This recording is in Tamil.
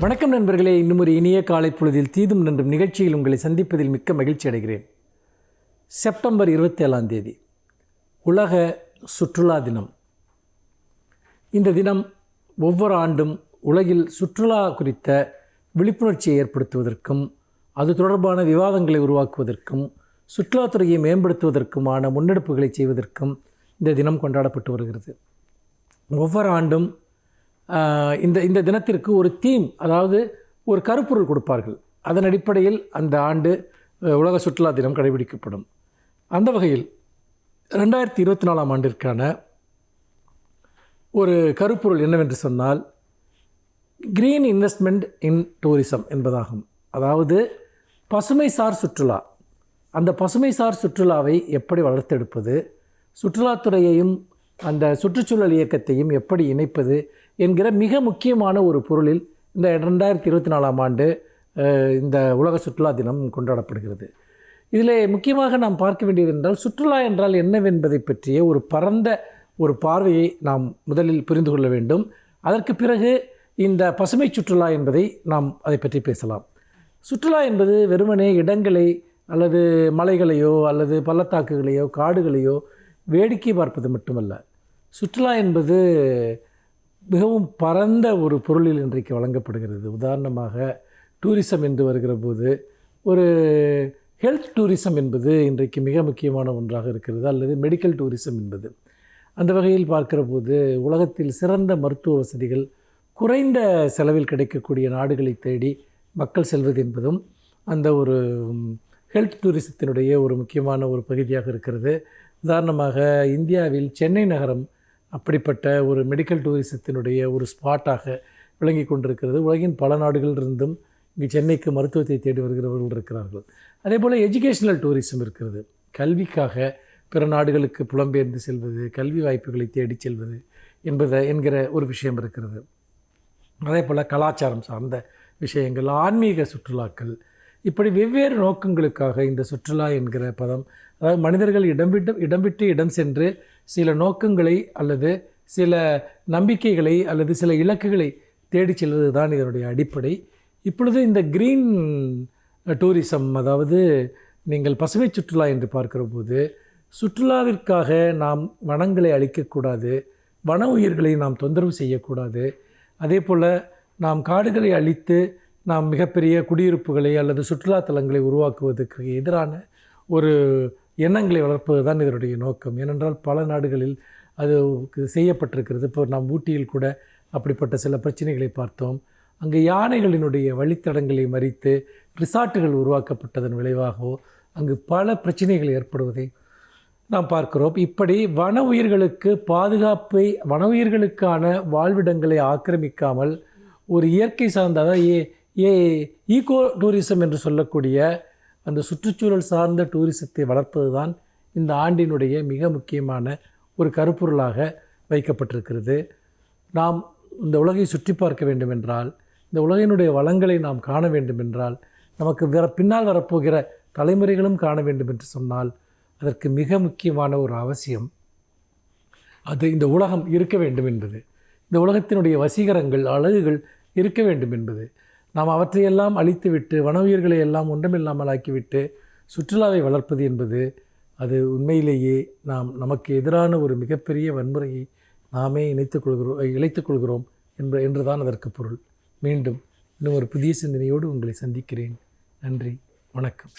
வணக்கம் நண்பர்களே, இன்னும் ஒரு இனிய காலை பொழுதில் தீதும் நன்றும் நிகழ்ச்சியில் உங்களை சந்திப்பதில் மிக்க மகிழ்ச்சி அடைகிறேன். செப்டம்பர் 27 உலக சுற்றுலா தினம். இந்த தினம் ஒவ்வொரு ஆண்டும் உலகில் சுற்றுலா குறித்த விழிப்புணர்ச்சியை ஏற்படுத்துவதற்கும் அது தொடர்பான விவாதங்களை உருவாக்குவதற்கும் சுற்றுலாத்துறையை மேம்படுத்துவதற்குமான முன்னெடுப்புகளை செய்வதற்கும் இந்த தினம் கொண்டாடப்பட்டு வருகிறது. ஒவ்வொரு ஆண்டும் இந்த தினத்திற்கு ஒரு தீம், அதாவது ஒரு கருப்பொருள் கொடுப்பார்கள். அதன் அடிப்படையில் அந்த ஆண்டு உலக சுற்றுலா தினம் கடைபிடிக்கப்படும். அந்த வகையில் 2024 ஆண்டிற்கான ஒரு கருப்பொருள் என்னவென்று சொன்னால், கிரீன் இன்வெஸ்ட்மெண்ட் இன் டூரிசம் என்பதாகும். அதாவது பசுமைசார் சுற்றுலா. அந்த பசுமைசார் சுற்றுலாவை எப்படி வளர்த்தெடுப்பது, சுற்றுலாத்துறையையும் அந்த சுற்றுச்சூழல் இயக்கத்தையும் எப்படி இணைப்பது என்கிற மிக முக்கியமான ஒரு பொருளில் இந்த 2024 ஆண்டு இந்த உலக சுற்றுலா தினம் கொண்டாடப்படுகிறது. இதில் முக்கியமாக நாம் பார்க்க வேண்டியது என்றால், சுற்றுலா என்றால் என்னவென்பதை பற்றிய ஒரு பரந்த ஒரு பார்வையை நாம் முதலில் புரிந்து கொள்ள வேண்டும். அதற்கு பிறகு இந்த பசுமை சுற்றுலா என்பதை நாம் அதை பற்றி பேசலாம். சுற்றுலா என்பது வெறுமனே இடங்களை அல்லது மலைகளையோ அல்லது பள்ளத்தாக்குகளையோ காடுகளையோ வேடிக்கை பார்ப்பது மட்டுமல்ல. சுற்றுலா என்பது மிகவும் பரந்த ஒரு பொருளில் இன்றைக்கு வழங்கப்படுகிறது. உதாரணமாக டூரிசம் என்று வருகிற போது ஒரு ஹெல்த் டூரிசம் என்பது இன்றைக்கு மிக முக்கியமான ஒன்றாக இருக்கிறது, அல்லது மெடிக்கல் டூரிசம் என்பது. அந்த வகையில் பார்க்கிற போது உலகத்தில் சிறந்த மருத்துவ வசதிகள் குறைந்த செலவில் கிடைக்கக்கூடிய நாடுகளை தேடி மக்கள் செல்வது என்பதும் அந்த ஒரு ஹெல்த் டூரிசத்தினுடைய ஒரு முக்கியமான ஒரு பகுதியாக இருக்கிறது. உதாரணமாக இந்தியாவில் சென்னை நகரம் அப்படிப்பட்ட ஒரு மெடிக்கல் டூரிசத்தினுடைய ஒரு ஸ்பாட்டாக விளங்கி கொண்டிருக்கிறது. உலகின் பல நாடுகளிலிருந்தும் இங்கு சென்னைக்கு மருத்துவத்தை தேடி வருகிறவர்கள் இருக்கிறார்கள். அதே போல் எஜுகேஷ்னல் டூரிசம் இருக்கிறது. கல்விக்காக பிற நாடுகளுக்கு புலம்பெயர்ந்து செல்வது, கல்வி வாய்ப்புகளை தேடி செல்வது என்கிற ஒரு விஷயம் இருக்கிறது. அதே போல் கலாச்சாரம் சார்ந்த விஷயங்கள், ஆன்மீக சுற்றுலாக்கள், இப்படி வெவ்வேறு நோக்கங்களுக்காக இந்த சுற்றுலா என்கிற பதம், அதாவது மனிதர்கள் இடம் விட்டு இடம் சென்று சில நோக்கங்களை அல்லது சில நம்பிக்கைகளை அல்லது சில இலக்குகளை தேடி செல்வது தான் இதனுடைய அடிப்படை. இப்பொழுது இந்த கிரீன் டூரிசம், அதாவது நீங்கள் பசுமை சுற்றுலா என்று பார்க்கிற போது, சுற்றுலாவிற்காக நாம் வனங்களை அழிக்கக்கூடாது, வன உயிர்களை நாம் தொந்தரவு செய்யக்கூடாது. அதே போல் நாம் காடுகளை அழித்து நாம் மிகப்பெரிய குடியிருப்புகளை அல்லது சுற்றுலாத்தலங்களை உருவாக்குவதற்கு எதிரான ஒரு எண்ணங்களை வளர்ப்பது தான் இதனுடைய நோக்கம். ஏனென்றால் பல நாடுகளில் அது செய்யப்பட்டிருக்கிறது. இப்போ நாம் ஊட்டியில் கூட அப்படிப்பட்ட சில பிரச்சனைகளை பார்த்தோம். அங்கு யானைகளினுடைய வழித்தடங்களை மறித்து ரிசார்ட்டுகள் உருவாக்கப்பட்டதன் விளைவாகவோ அங்கு பல பிரச்சனைகள் ஏற்படுவதை நாம் பார்க்கிறோம். இப்படி வன உயிர்களுக்கு பாதுகாப்பை, வன உயிர்களுக்கான வாழ்விடங்களை ஆக்கிரமிக்காமல் ஒரு இயற்கை சார்ந்த, அதாவது ஈகோ டூரிசம் என்று சொல்லக்கூடிய அந்த சுற்றுச்சூழல் சார்ந்த டூரிசத்தை வளர்ப்பது தான் இந்த ஆண்டினுடைய மிக முக்கியமான ஒரு கருப்பொருளாக வைக்கப்பட்டிருக்கிறது. நாம் இந்த உலகை சுற்றி பார்க்க வேண்டுமென்றால், இந்த உலகினுடைய வளங்களை நாம் காண வேண்டுமென்றால், நமக்கு பின்னால் வரப்போகிற தலைமுறைகளும் காண வேண்டும் என்று சொன்னால், அதற்கு மிக முக்கியமான ஒரு அவசியம் அது இந்த உலகம் இருக்க வேண்டும் என்பது. இந்த உலகத்தினுடைய வசீகரங்கள், அழகுகள் இருக்க வேண்டும் என்பது. நாம் அவற்றையெல்லாம் அழித்துவிட்டு வன உயிர்களை எல்லாம் ஒன்றுமில்லாமல் ஆக்கிவிட்டு சுற்றுலாவை வளர்ப்பது என்பது அது உண்மையிலேயே நமக்கு எதிரான ஒரு மிகப்பெரிய வன்முறையை நாமே இழைத்துக் கொள்கிறோம் என்றுதான் அதற்கு பொருள். மீண்டும் இன்னும் ஒரு புதிய சிந்தனையோடு உங்களை சந்திக்கிறேன். நன்றி, வணக்கம்.